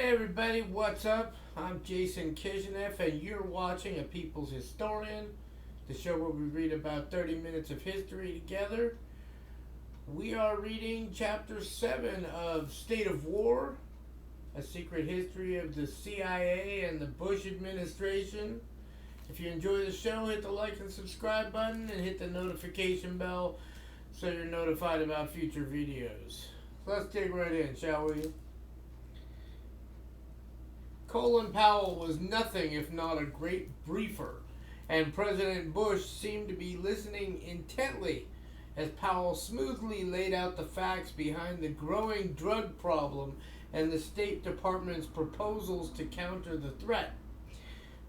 Hey everybody, what's up? I'm Jason Kishinev and you're watching A People's Historian, the show where we read about 30 minutes of history together. We are reading Chapter 7 of State of War, A Secret History of the CIA and the Bush Administration. If you enjoy the show, hit the like and subscribe button and hit the notification bell so you're notified about future videos. So let's dig right in, shall we? Colin Powell was nothing if not a great briefer, and President Bush seemed to be listening intently as Powell smoothly laid out the facts behind the growing drug problem and the State Department's proposals to counter the threat.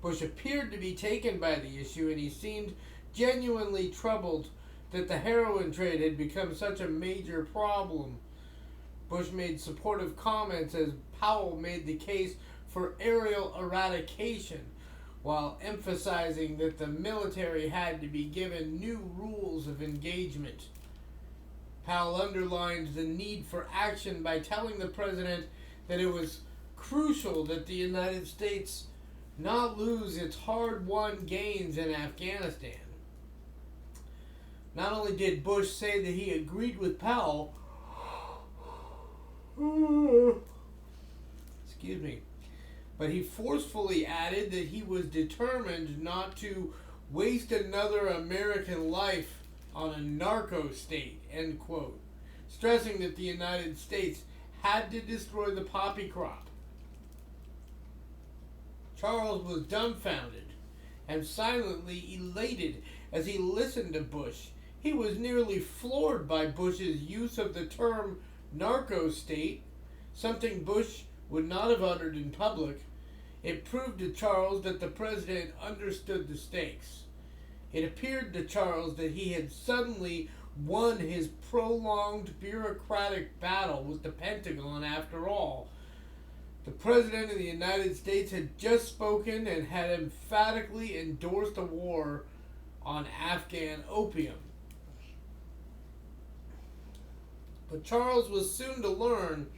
Bush appeared to be taken by the issue, and he seemed genuinely troubled that the heroin trade had become such a major problem. Bush made supportive comments as Powell made the case for aerial eradication, while emphasizing that the military had to be given new rules of engagement. Powell underlined the need for action by telling the president that it was crucial that the United States not lose its hard-won gains in Afghanistan. Not only did Bush say that he agreed with Powell, but he forcefully added that he was determined not to waste another American life on a narco state, end quote, stressing that the United States had to destroy the poppy crop. Charles was dumbfounded and silently elated as he listened to Bush. He was nearly floored by Bush's use of the term narco state, something Bush would not have uttered in public. It proved to Charles that the president understood the stakes. It appeared to Charles that he had suddenly won his prolonged bureaucratic battle with the Pentagon after all. The President of the United States had just spoken and had emphatically endorsed a war on Afghan opium. But Charles was soon to learn,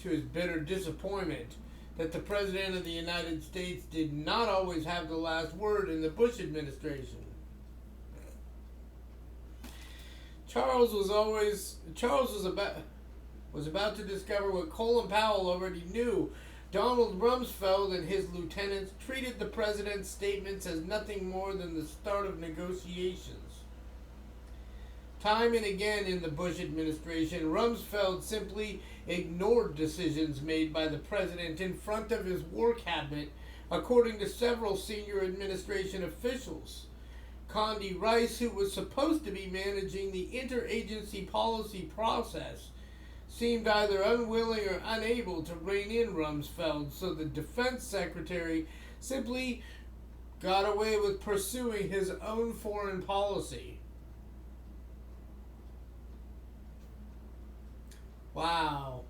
to his bitter disappointment, that the President of the United States did not always have the last word in the Bush administration. Charles was about to discover what Colin Powell already knew. Donald Rumsfeld and his lieutenants treated the president's statements as nothing more than the start of negotiations. Time and again in the Bush administration, Rumsfeld simply ignored decisions made by the president in front of his war cabinet, according to several senior administration officials. Condi Rice, who was supposed to be managing the interagency policy process, seemed either unwilling or unable to rein in Rumsfeld, so the defense secretary simply got away with pursuing his own foreign policy. Wow.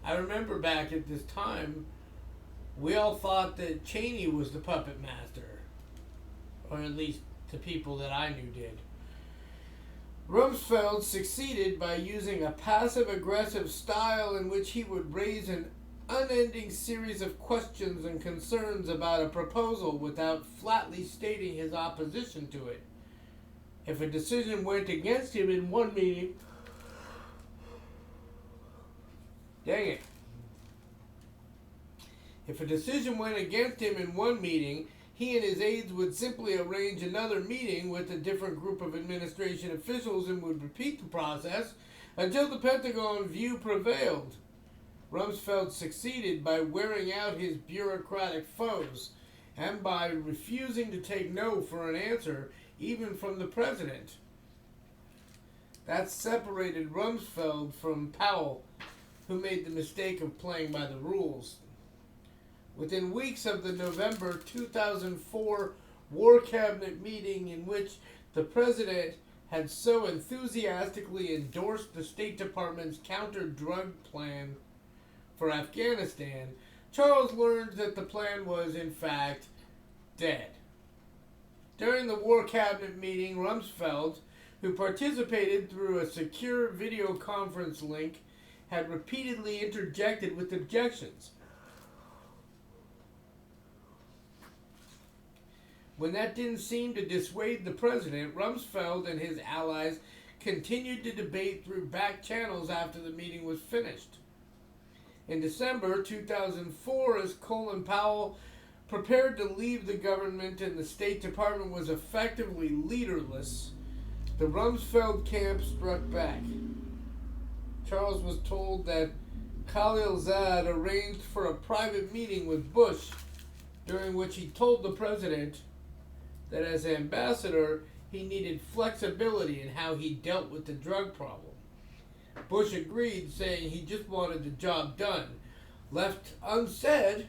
I remember back at this time, we all thought that Cheney was the puppet master. Or at least the people that I knew did. Rumsfeld succeeded by using a passive-aggressive style in which he would raise an unending series of questions and concerns about a proposal without flatly stating his opposition to it. If a decision went against him in one meeting, If a decision went against him in one meeting, he and his aides would simply arrange another meeting with a different group of administration officials and would repeat the process until the Pentagon view prevailed. Rumsfeld succeeded by wearing out his bureaucratic foes and by refusing to take no for an answer, even from the president. That separated Rumsfeld from Powell, who made the mistake of playing by the rules. Within weeks of the November 2004 War Cabinet meeting, in which the President had so enthusiastically endorsed the State Department's counter-drug plan for Afghanistan, Charles learned that the plan was, in fact, dead. During the War Cabinet meeting, Rumsfeld, who participated through a secure video conference link, had repeatedly interjected with objections. When that didn't seem to dissuade the president, Rumsfeld and his allies continued to debate through back channels after the meeting was finished. In December 2004, as Colin Powell prepared to leave the government and the State Department was effectively leaderless, the Rumsfeld camp struck back. Charles was told that Khalilzad arranged for a private meeting with Bush, during which he told the president that as ambassador, he needed flexibility in how he dealt with the drug problem. Bush agreed, saying he just wanted the job done. Left unsaid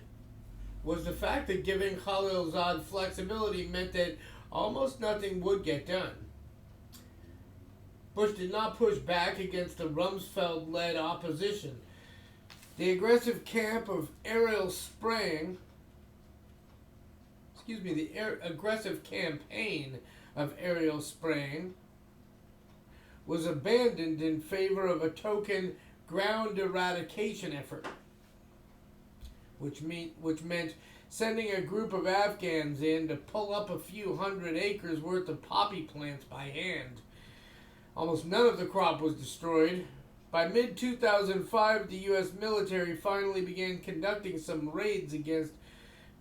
was the fact that giving Khalilzad flexibility meant that almost nothing would get done. Bush did not push back against the Rumsfeld-led opposition. The aggressive camp of aerial spraying the aggressive campaign of aerial spraying was abandoned in favor of a token ground eradication effort, which meant sending a group of Afghans in to pull up a few hundred acres worth of poppy plants by hand. Almost none of the crop was destroyed. By mid-2005, the U.S. military finally began conducting some raids against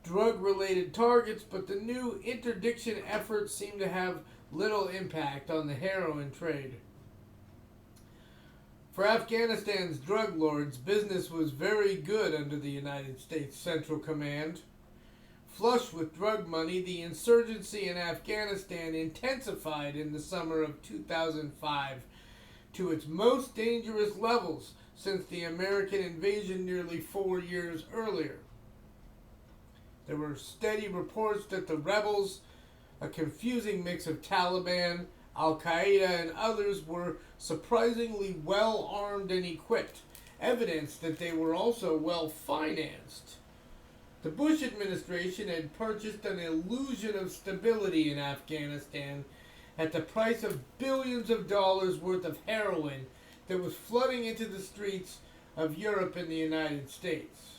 drug-related targets, but the new interdiction efforts seemed to have little impact on the heroin trade. For Afghanistan's drug lords, business was very good under the United States Central Command. Flush with drug money, the insurgency in Afghanistan intensified in the summer of 2005 to its most dangerous levels since the American invasion nearly 4 years earlier. There were steady reports that the rebels, a confusing mix of Taliban, Al-Qaeda, and others, were surprisingly well armed and equipped, evidence that they were also well financed. The Bush administration had purchased an illusion of stability in Afghanistan at the price of billions of dollars worth of heroin that was flooding into the streets of Europe and the United States.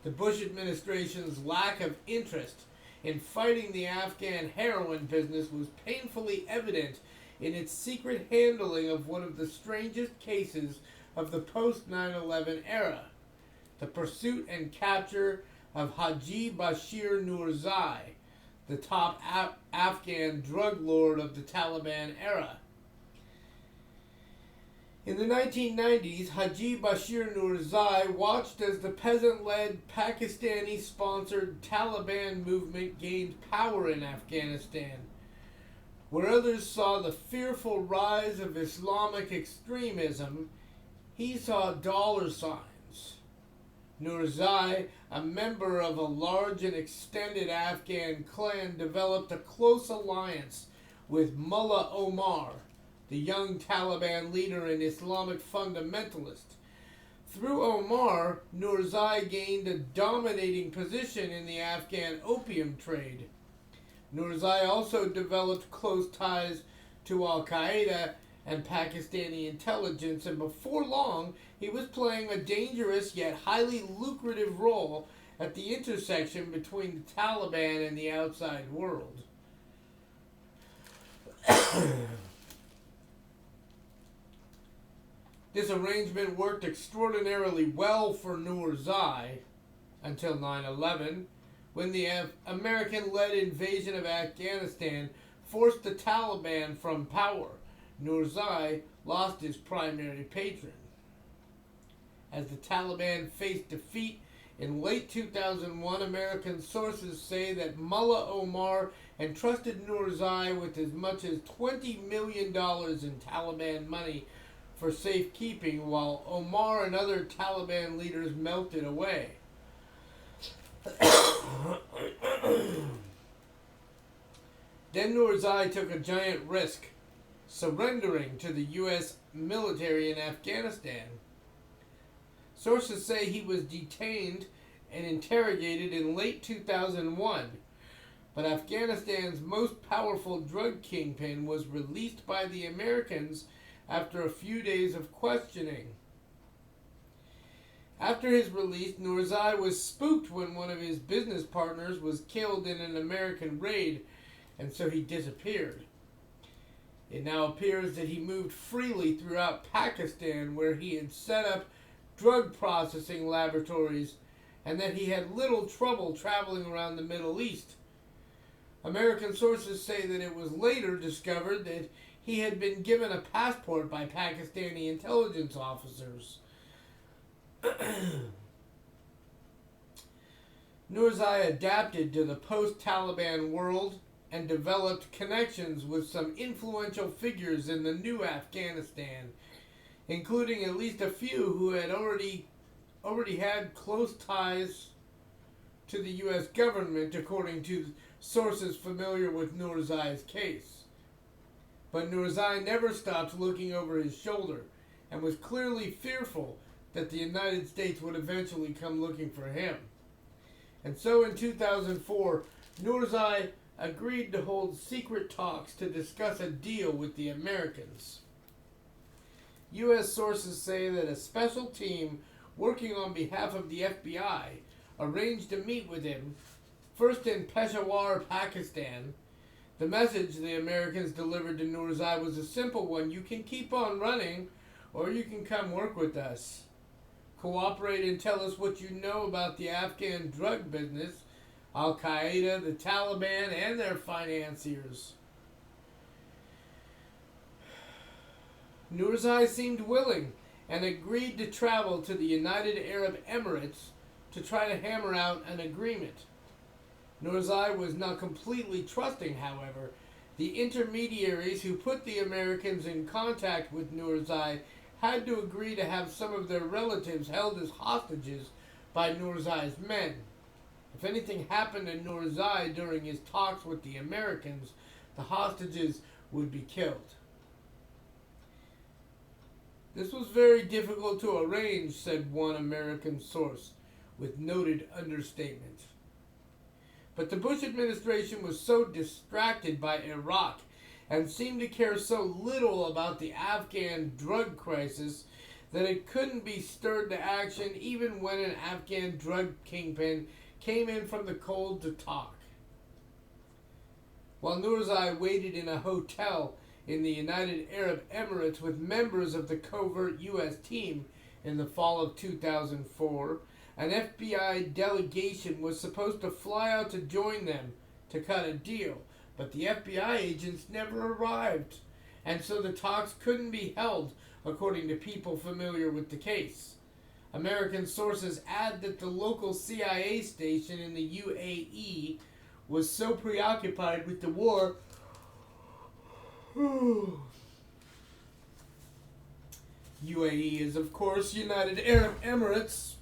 The Bush administration's lack of interest in fighting the Afghan heroin business was painfully evident in its secret handling of one of the strangest cases of the post-9/11 era, the pursuit and capture of Haji Bashir Nurzai, the top Afghan drug lord of the Taliban era. In the 1990s, Haji Bashir Nurzai watched as the peasant-led, Pakistani-sponsored Taliban movement gained power in Afghanistan. Where others saw the fearful rise of Islamic extremism, he saw dollar signs. Nurzai, a member of a large and extended Afghan clan, developed a close alliance with Mullah Omar, the young Taliban leader and Islamic fundamentalist. Through Omar, Nurzai gained a dominating position in the Afghan opium trade. Nurzai also developed close ties to Al-Qaeda and Pakistani intelligence, and before long, he was playing a dangerous yet highly lucrative role at the intersection between the Taliban and the outside world. This arrangement worked extraordinarily well for Nurzai until 9/11, when the American-led invasion of Afghanistan forced the Taliban from power. Nurzai lost his primary patron. As the Taliban faced defeat in late 2001, American sources say that Mullah Omar entrusted Nurzai with as much as $20 million in Taliban money for safekeeping, while Omar and other Taliban leaders melted away. Then Nurzai took a giant risk, surrendering to the U.S. military in Afghanistan. Sources say he was detained and interrogated in late 2001, but Afghanistan's most powerful drug kingpin was released by the Americans after a few days of questioning. After his release, Nurzai was spooked when one of his business partners was killed in an American raid, and so he disappeared. It now appears that he moved freely throughout Pakistan, where he had set up drug processing laboratories, and that he had little trouble traveling around the Middle East. American sources say that it was later discovered that he had been given a passport by Pakistani intelligence officers. Nurzai adapted to the post-Taliban world and developed connections with some influential figures in the new Afghanistan, including at least a few who had already had close ties to the U.S. government, according to sources familiar with Nurzai's case. But Nurzai never stopped looking over his shoulder and was clearly fearful that the United States would eventually come looking for him. And so in 2004, Nurzai agreed to hold secret talks to discuss a deal with the Americans. U.S. sources say that a special team working on behalf of the FBI arranged to meet with him, first in Peshawar, Pakistan. The message the Americans delivered to Nurzai was a simple one: you can keep on running, or you can come work with us. Cooperate and tell us what you know about the Afghan drug business, Al-Qaeda, the Taliban, and their financiers. Nurzai seemed willing and agreed to travel to the United Arab Emirates to try to hammer out an agreement. Nurzai was not completely trusting, however. The intermediaries who put the Americans in contact with Nurzai had to agree to have some of their relatives held as hostages by Nurzai's men. If anything happened to Nurzai during his talks with the Americans, the hostages would be killed. This was very difficult to arrange, said one American source, with noted understatement. But the Bush administration was so distracted by Iraq and seemed to care so little about the Afghan drug crisis that it couldn't be stirred to action even when an Afghan drug kingpin came in from the cold to talk. While Nurzai waited in a hotel in the United Arab Emirates with members of the covert U.S. team in the fall of 2004, an FBI delegation was supposed to fly out to join them to cut a deal, but the FBI agents never arrived, and so the talks couldn't be held, according to people familiar with the case. American sources add that the local CIA station in the UAE was so preoccupied with the war UAE is, of course, United Arab Emirates.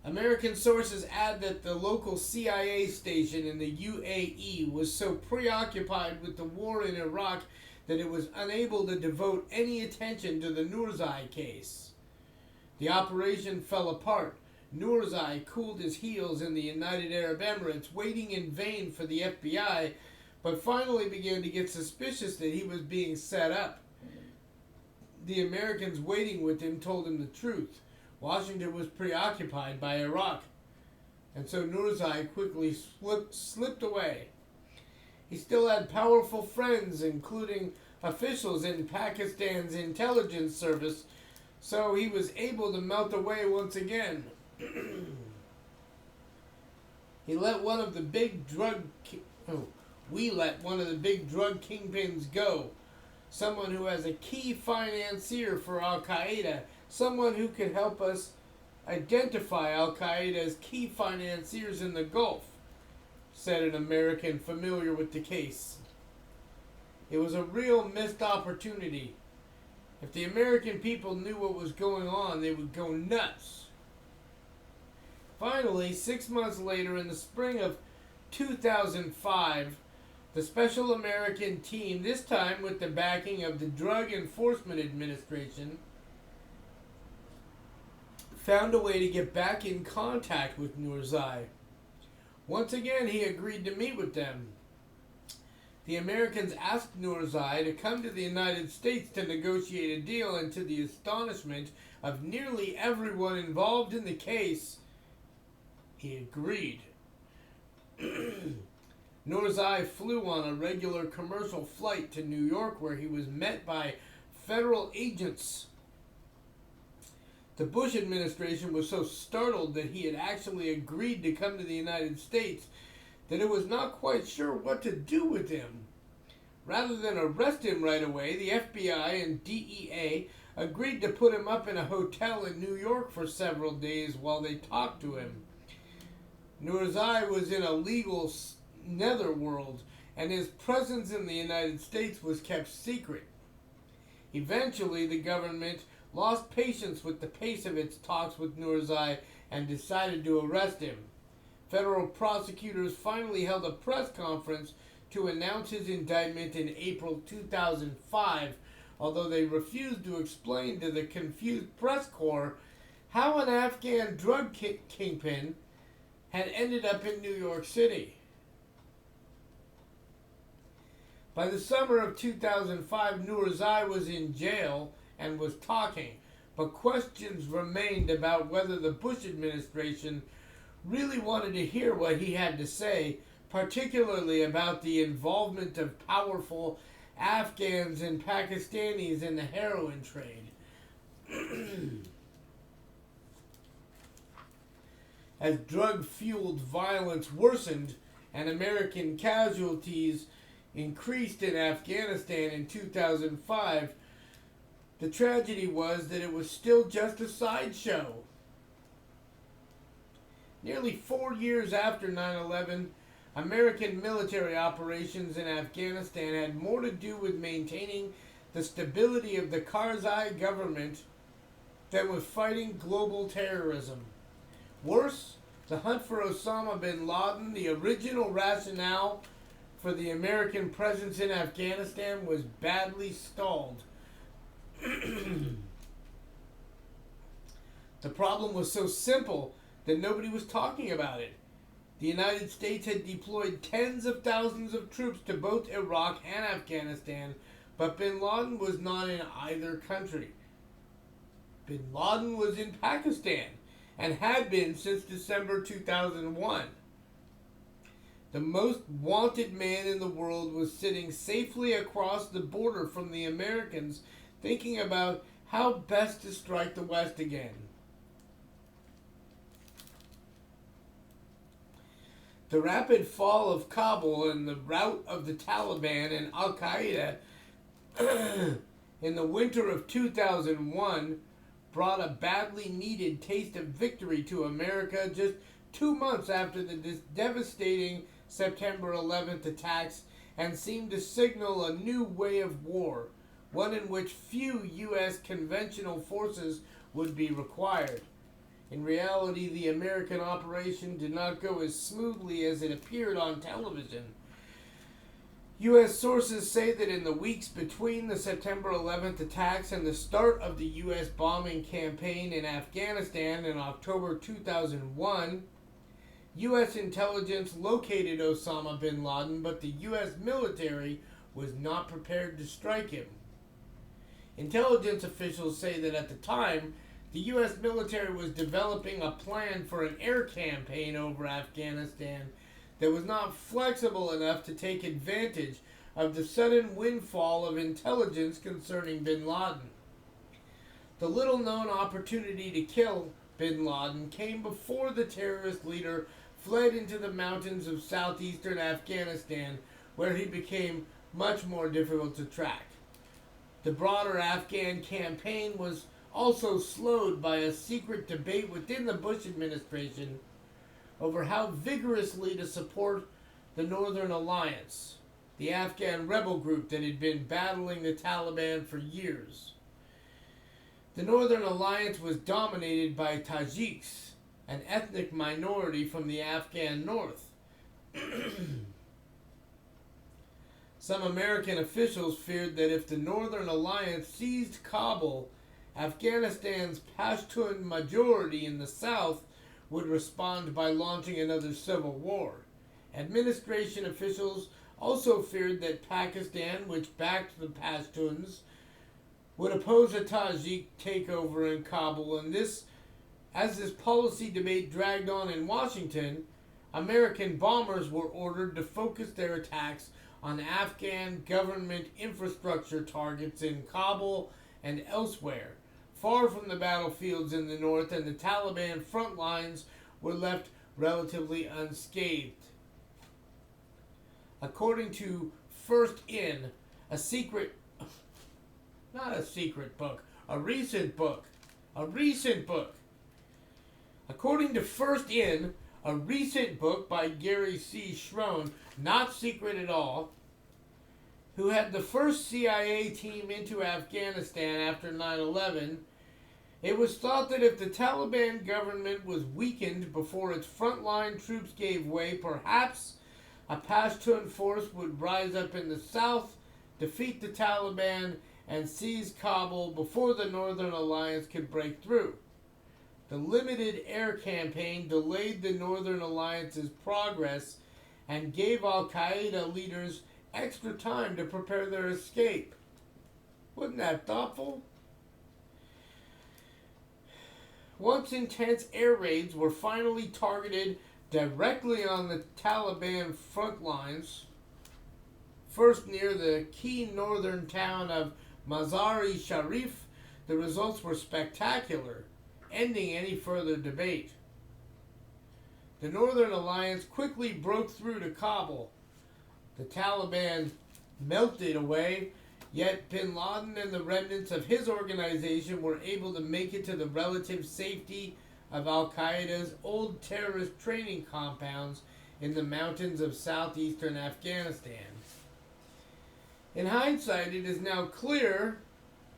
American sources add that the local CIA station in the UAE was so preoccupied with the war in Iraq that it was unable to devote any attention to the Nurzai case. The operation fell apart. Nurzai cooled his heels in the United Arab Emirates, waiting in vain for the FBI, but finally began to get suspicious that he was being set up. The Americans waiting with him told him the truth. Washington was preoccupied by Iraq, and so Nurzai quickly slipped away. He still had powerful friends, including officials in Pakistan's intelligence service, so he was able to melt away once again. We let one of the big drug kingpins go. Someone who has a key financier for Al-Qaeda. Someone who can help us identify Al-Qaeda's key financiers in the Gulf, said an American familiar with the case. It was a real missed opportunity. If the American people knew what was going on, they would go nuts. Finally, 6 months later, in the spring of 2005, the Special American Team, this time with the backing of the Drug Enforcement Administration, found a way to get back in contact with Nurzai. Once again, he agreed to meet with them. the Americans asked Nurzai to come to the United States to negotiate a deal, and to the astonishment of nearly everyone involved in the case, he agreed. Nurzai flew on a regular commercial flight to New York, where he was met by federal agents. The Bush administration was so startled that he had actually agreed to come to the United States that it was not quite sure what to do with him. Rather than arrest him right away, the FBI and DEA agreed to put him up in a hotel in New York for several days while they talked to him. Nurzai was in a legal netherworld, and his presence in the United States was kept secret. Eventually, the government lost patience with the pace of its talks with Nurzai and decided to arrest him. Federal prosecutors finally held a press conference to announce his indictment in April 2005, although they refused to explain to the confused press corps how an Afghan drug kingpin had ended up in New York City. By the summer of 2005, Nurzai was in jail and was talking, but questions remained about whether the Bush administration really wanted to hear what he had to say, particularly about the involvement of powerful Afghans and Pakistanis in the heroin trade. As drug-fueled violence worsened and American casualties increased in Afghanistan in 2005, the tragedy was that it was still just a sideshow. Nearly 4 years after 9/11, American military operations in Afghanistan had more to do with maintaining the stability of the Karzai government than with fighting global terrorism. Worse, the hunt for Osama bin Laden, the original rationale for the American presence in Afghanistan, was badly stalled. The problem was so simple that nobody was talking about it. The United States had deployed tens of thousands of troops to both Iraq and Afghanistan, but bin Laden was not in either country. Bin Laden was in Pakistan and had been since December 2001. The most wanted man in the world was sitting safely across the border from the Americans, thinking about how best to strike the West again. The rapid fall of Kabul and the rout of the Taliban and Al-Qaeda in the winter of 2001 brought a badly needed taste of victory to America just 2 months after the devastating September 11th attacks, and seemed to signal a new way of war, one in which few U.S. conventional forces would be required. In reality, the American operation did not go as smoothly as it appeared on television. U.S. sources say that in the weeks between the September 11th attacks and the start of the U.S. bombing campaign in Afghanistan in October 2001, U.S. intelligence located Osama bin Laden, but the U.S. military was not prepared to strike him. Intelligence officials say that at the time, the U.S. military was developing a plan for an air campaign over Afghanistan that was not flexible enough to take advantage of the sudden windfall of intelligence concerning bin Laden. The little-known opportunity to kill bin Laden came before the terrorist leader fled into the mountains of southeastern Afghanistan, where he became much more difficult to track. The broader Afghan campaign was also slowed by a secret debate within the Bush administration over how vigorously to support the Northern Alliance, the Afghan rebel group that had been battling the Taliban for years. The Northern Alliance was dominated by Tajiks, an ethnic minority from the Afghan north. Some American officials feared that if the Northern Alliance seized Kabul, Afghanistan's Pashtun majority in the south would respond by launching another civil war. Administration officials also feared that Pakistan, which backed the Pashtuns, would oppose a Tajik takeover in Kabul, and as this policy debate dragged on in Washington, American bombers were ordered to focus their attacks on Afghan government infrastructure targets in Kabul and elsewhere, far from the battlefields in the north, and the Taliban front lines were left relatively unscathed. According to First In, a recent book. According to First In, a recent book by Gary C. Schroen, not secret at all, who had the first CIA team into Afghanistan after 9/11, it was thought that if the Taliban government was weakened before its frontline troops gave way, perhaps a Pashtun force would rise up in the south, defeat the Taliban, and seize Kabul before the Northern Alliance could break through. The limited air campaign delayed the Northern Alliance's progress and gave al-Qaeda leaders extra time to prepare their escape. Wasn't that thoughtful? Once intense air raids were finally targeted directly on the Taliban front lines, first near the key northern town of Mazar-e-Sharif, the results were spectacular, ending any further debate. The Northern Alliance quickly broke through to Kabul. The Taliban melted away, yet bin Laden and the remnants of his organization were able to make it to the relative safety of al-Qaeda's old terrorist training compounds in the mountains of southeastern Afghanistan. In hindsight, it is now clear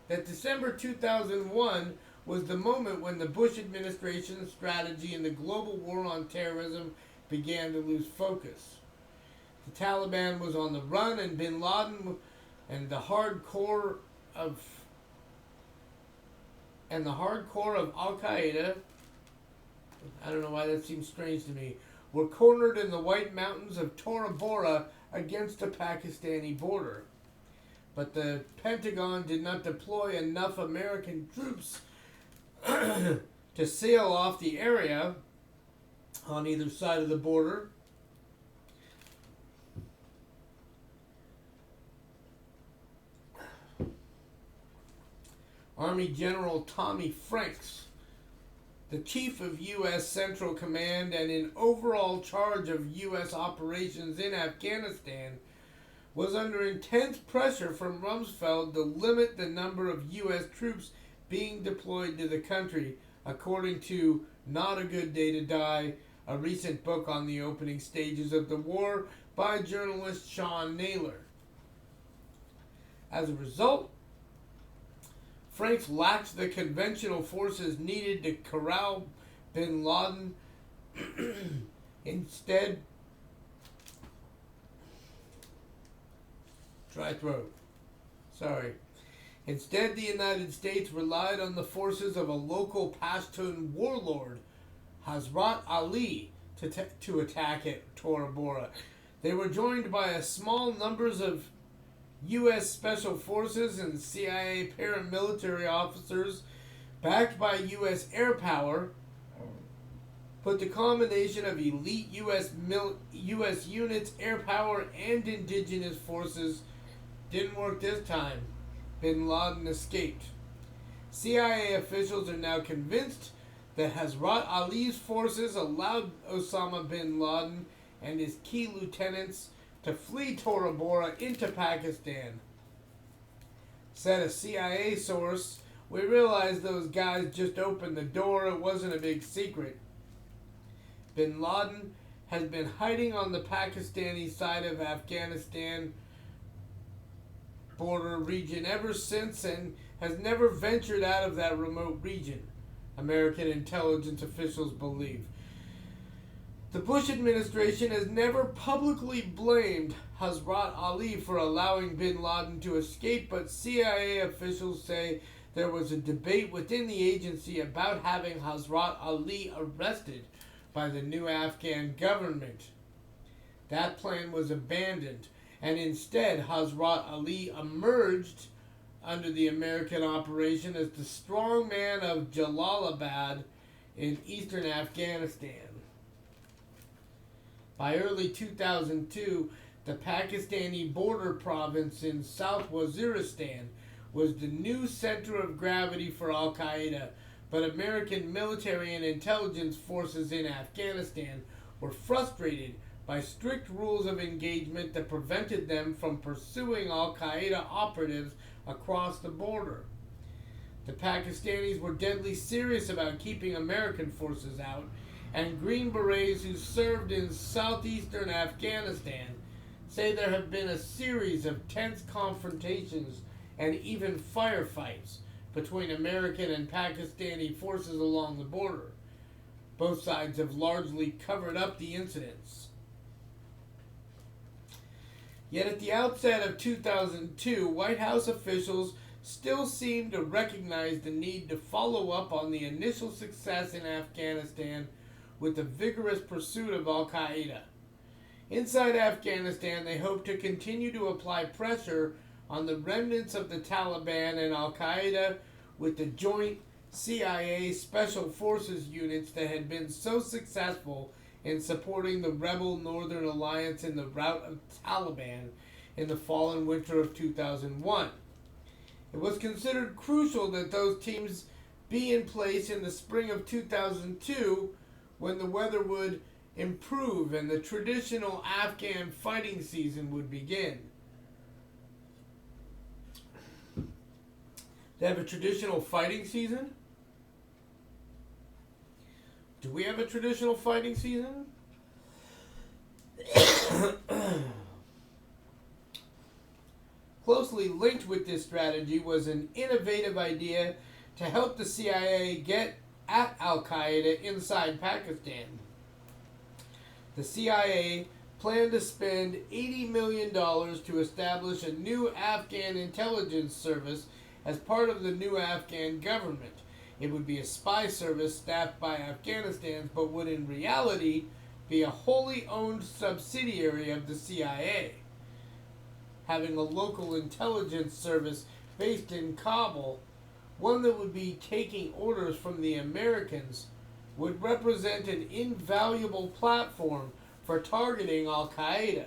that December 2001 was the moment when the Bush administration's strategy in the global war on terrorism began to lose focus. The Taliban was on the run, and bin Laden and the hardcore of al-Qaeda, I don't know why that seems strange to me, were cornered in the White Mountains of Tora Bora against the Pakistani border. But the Pentagon did not deploy enough American troops to seal off the area on either side of the border. Army General Tommy Franks, the chief of U.S. Central Command and in overall charge of U.S. operations in Afghanistan, was under intense pressure from Rumsfeld to limit the number of U.S. troops being deployed to the country, according to Not a Good Day to Die, a recent book on the opening stages of the war by journalist Sean Naylor. As a result, Franks lacked the conventional forces needed to corral bin Laden. Instead, Instead, the United States relied on the forces of a local Pashtun warlord, Hazrat Ali, to attack at Tora Bora. They were joined by a small numbers of U.S. Special Forces and CIA paramilitary officers backed by U.S. air power, but the combination of elite U.S. units, air power, and indigenous forces didn't work this time. Bin Laden escaped. CIA officials are now convinced that Hazrat Ali's forces allowed Osama bin Laden and his key lieutenants to flee Tora Bora into Pakistan. Said a CIA source, "We realized those guys just opened the door. It wasn't a big secret." Bin Laden has been hiding on the Pakistani side of Afghanistan border region ever since and has never ventured out of that remote region, American intelligence officials believe. The Bush administration has never publicly blamed Hazrat Ali for allowing bin Laden to escape, but CIA officials say there was a debate within the agency about having Hazrat Ali arrested by the new Afghan government. That plan was abandoned, and instead Hazrat Ali emerged under the American operation as the strongman of Jalalabad in eastern Afghanistan. By early 2002, the Pakistani border province in South Waziristan was the new center of gravity for Al-Qaeda, but American military and intelligence forces in Afghanistan were frustrated by strict rules of engagement that prevented them from pursuing Al-Qaeda operatives across the border. The Pakistanis were deadly serious about keeping American forces out, and Green Berets who served in southeastern Afghanistan say there have been a series of tense confrontations and even firefights between American and Pakistani forces along the border. Both sides have largely covered up the incidents. Yet at the outset of 2002, White House officials still seemed to recognize the need to follow up on the initial success in Afghanistan with the vigorous pursuit of Al-Qaeda. Inside Afghanistan, they hope to continue to apply pressure on the remnants of the Taliban and Al-Qaeda with the joint CIA Special Forces units that had been so successful in supporting the rebel Northern Alliance in the rout of Taliban in the fall and winter of 2001. It was considered crucial that those teams be in place in the spring of 2002 when the weather would improve and the traditional Afghan fighting season would begin. They have a traditional fighting season? Do we have a traditional fighting season? Closely linked with this strategy was an innovative idea to help the CIA get at Al-Qaeda inside Pakistan. The CIA planned to spend $80 million to establish a new Afghan intelligence service as part of the new Afghan government. It would be a spy service staffed by Afghanistan, but would in reality be a wholly owned subsidiary of the CIA. Having a local intelligence service based in Kabul, one that would be taking orders from the Americans, would represent an invaluable platform for targeting Al-Qaeda,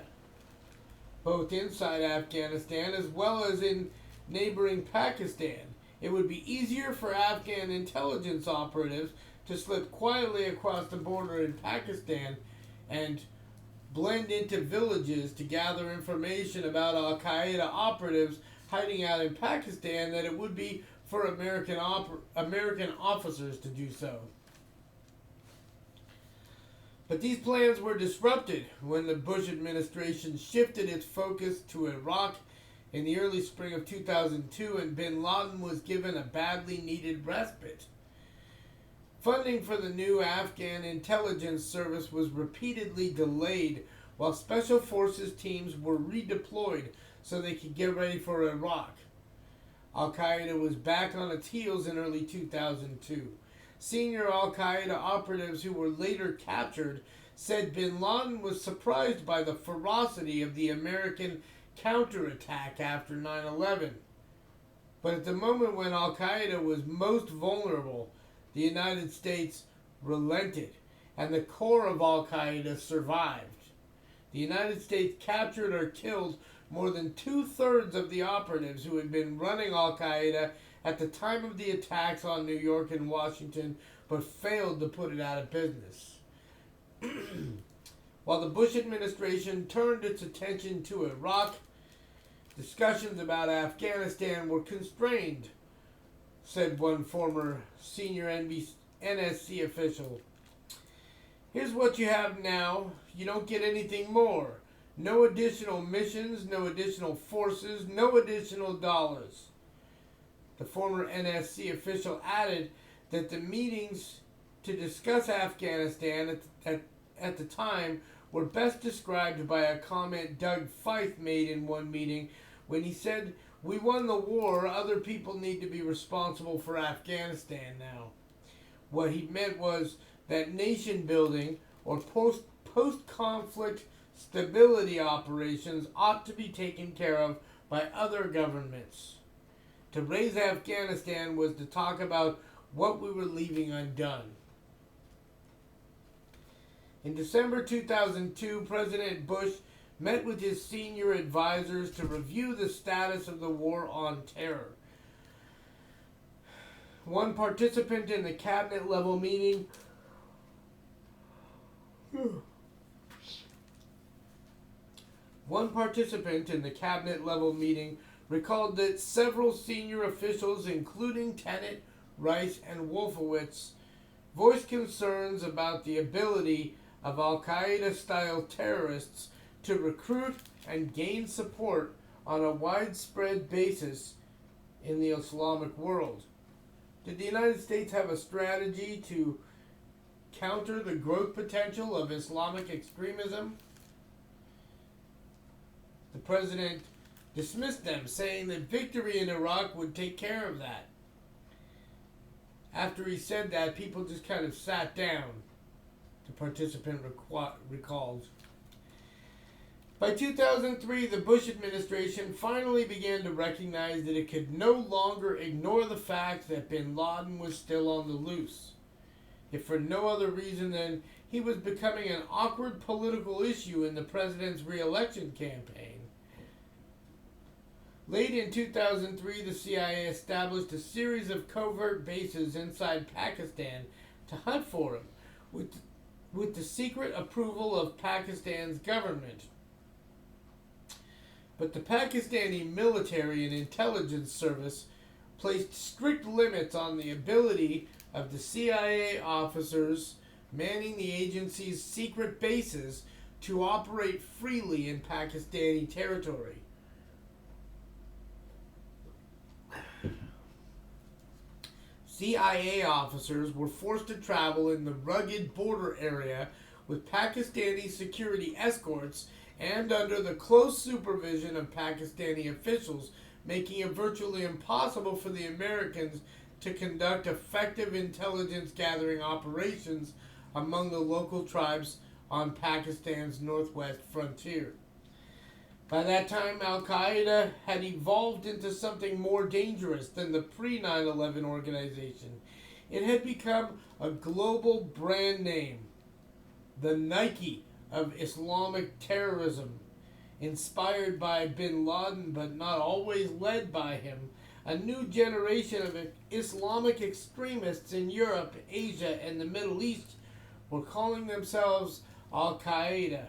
both inside Afghanistan as well as in neighboring Pakistan. It would be easier for Afghan intelligence operatives to slip quietly across the border in Pakistan and blend into villages to gather information about Al-Qaeda operatives hiding out in Pakistan than it would be for American officers to do so. But these plans were disrupted when the Bush administration shifted its focus to Iraq in the early spring of 2002, and bin Laden was given a badly needed respite. Funding for the new Afghan intelligence service was repeatedly delayed while special forces teams were redeployed so they could get ready for Iraq. Al-Qaeda was back on its heels in early 2002. Senior Al-Qaeda operatives who were later captured said bin Laden was surprised by the ferocity of the American counterattack after 9/11. But at the moment when Al-Qaeda was most vulnerable, the United States relented, and the core of Al-Qaeda survived. The United States captured or killed more than 2/3 of the operatives who had been running Al-Qaeda at the time of the attacks on New York and Washington, but failed to put it out of business. While the Bush administration turned its attention to Iraq, discussions about Afghanistan were constrained, said one former senior NSC official. Here's what you have now. You don't get anything more. No additional missions, no additional forces, no additional dollars. The former NSC official added that the meetings to discuss Afghanistan at the time were best described by a comment Doug Feith made in one meeting when he said, "We won the war, other people need to be responsible for Afghanistan now." What he meant was that nation building or post-conflict stability operations ought to be taken care of by other governments. To raise Afghanistan was to talk about what we were leaving undone. In December 2002, President Bush met with his senior advisors to review the status of the war on terror. One participant in the cabinet level meeting recalled that several senior officials, including Tenet, Rice, and Wolfowitz, voiced concerns about the ability of Al-Qaeda-style terrorists to recruit and gain support on a widespread basis in the Islamic world. Did the United States have a strategy to counter the growth potential of Islamic extremism? The president dismissed them, saying that victory in Iraq would take care of that. After he said that, people just kind of sat down, the participant recalled. By 2003, the Bush administration finally began to recognize that it could no longer ignore the fact that bin Laden was still on the loose, if for no other reason than he was becoming an awkward political issue in the president's re-election campaign. Late in 2003, the CIA established a series of covert bases inside Pakistan to hunt for him, with the secret approval of Pakistan's government. But the Pakistani military and intelligence service placed strict limits on the ability of the CIA officers manning the agency's secret bases to operate freely in Pakistani territory. CIA officers were forced to travel in the rugged border area with Pakistani security escorts and under the close supervision of Pakistani officials, making it virtually impossible for the Americans to conduct effective intelligence gathering operations among the local tribes on Pakistan's northwest frontier. By that time, Al-Qaeda had evolved into something more dangerous than the pre-9/11 organization. It had become a global brand name, the Nike of Islamic terrorism, inspired by bin Laden but not always led by him. A new generation of Islamic extremists in Europe, Asia, and the Middle East were calling themselves Al-Qaeda.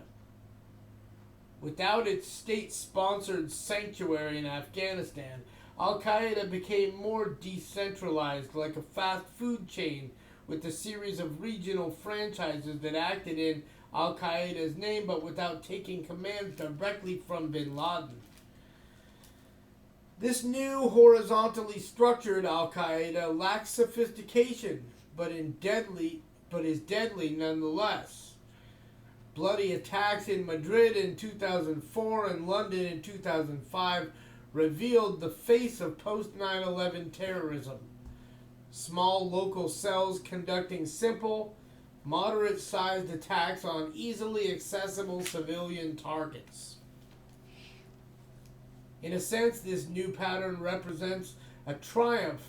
Without its state-sponsored sanctuary in Afghanistan, Al-Qaeda became more decentralized, like a fast food chain with a series of regional franchises that acted in Al-Qaeda's name but without taking commands directly from bin Laden. This new horizontally structured Al-Qaeda lacks sophistication, but is deadly nonetheless. Bloody attacks in Madrid in 2004 and London in 2005 revealed the face of post-9/11 terrorism. Small local cells conducting simple, moderate-sized attacks on easily accessible civilian targets. In a sense, this new pattern represents a triumph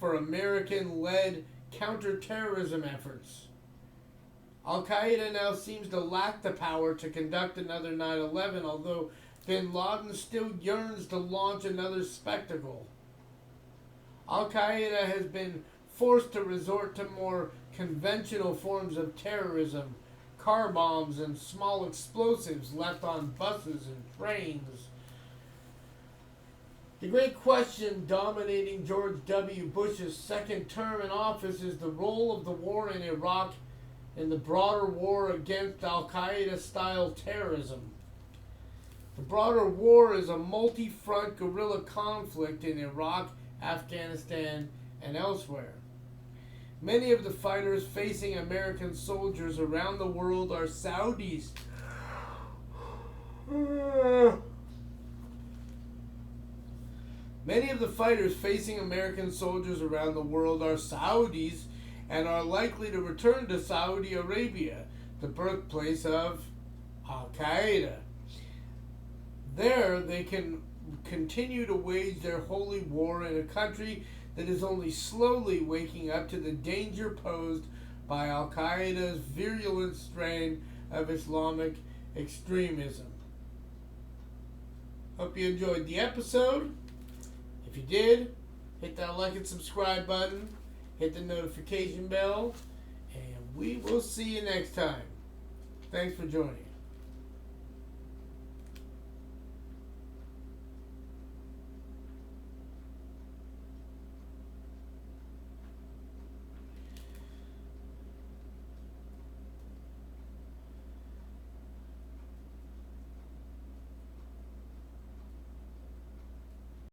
for American-led counterterrorism efforts. Al-Qaeda now seems to lack the power to conduct another 9/11, although bin Laden still yearns to launch another spectacle. Al-Qaeda has been forced to resort to more conventional forms of terrorism, car bombs and small explosives left on buses and trains. The great question dominating George W. Bush's second term in office is the role of the war in Iraq in the broader war against Al-Qaeda-style terrorism. The broader war is a multi-front guerrilla conflict in Iraq, Afghanistan, and elsewhere. Many of the fighters facing American soldiers around the world are Saudis. Many of the fighters facing American soldiers around the world are Saudis and are likely to return to Saudi Arabia, the birthplace of Al Qaeda. There, they can continue to wage their holy war in a country that is only slowly waking up to the danger posed by Al Qaeda's virulent strain of Islamic extremism. Hope you enjoyed the episode. If you did, hit that like and subscribe button, hit the notification bell, and we will see you next time. Thanks for joining.